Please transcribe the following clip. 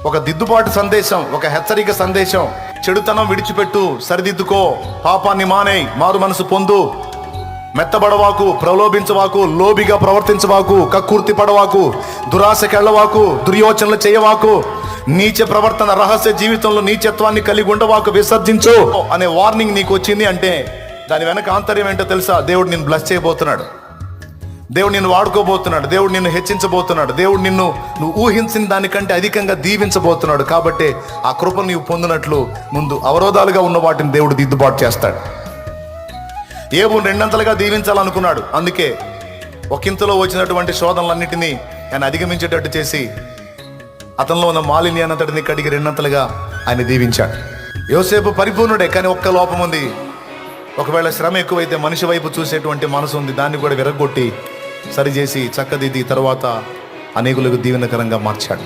ఒక దిద్దుబాటు సందేశం, ఒక హెచ్చరిక సందేశం. చెడుతనం విడిచిపెట్టు, సరిదిద్దుకో, పాపాన్ని మానేయ్, మారు మనసు పొందు, మెత్తబడవాకు, ప్రలోభించవాకు, లోబిగా ప్రవర్తించవాకు, కక్కుర్తి పడవాకు, దురాశకెళ్ళవాకు, దుర్యోచనలు చేయవాకు, నీచ ప్రవర్తన, రహస్య జీవితంలో నీచత్వాన్ని కలిగి ఉండవాకు, విసర్జించు అనే వార్నింగ్ నీకు వచ్చింది అంటే దాని వెనక ఆంతర్యం ఏంటో తెలుసా? దేవుడు నిన్ను బ్లెస్ చేయబోతున్నాడు, దేవుడు నిన్ను వాడుకోబోతున్నాడు, దేవుడు నిన్ను హెచ్చించబోతున్నాడు, దేవుడు నువ్వు ఊహించిన దానికంటే అధికంగా దీవించబోతున్నాడు. కాబట్టి ఆ కృపను నీవు పొందినట్లు ముందు అవరోధాలుగా ఉన్న వాటిని దేవుడు దిద్దుబాటు చేస్తాడు. ఏబుని రెండంతలుగా దీవించాలనుకున్నాడు. అందుకే ఒకంతలో వచ్చినటువంటి శోధనలన్నిటినీ ఆయన అధిగమించేటట్టు చేసి అతనిలో ఉన్న మాలిన్యాన్నంతటిని కడిగి రెండంతలుగా ఆయన దీవించాడు. యోసేపు పరిపూర్ణుడే, కానీ ఒక్క లోపం ఉంది. ఒకవేళ శ్రమ ఎక్కువైతే మనిషి వైపు చూసేటువంటి మనసు ఉంది, దాన్ని కూడా విరగొట్టి సరిచేసి చక్కదిద్ది తర్వాత అనేకులకు దీవెనకరంగా మార్చాడు.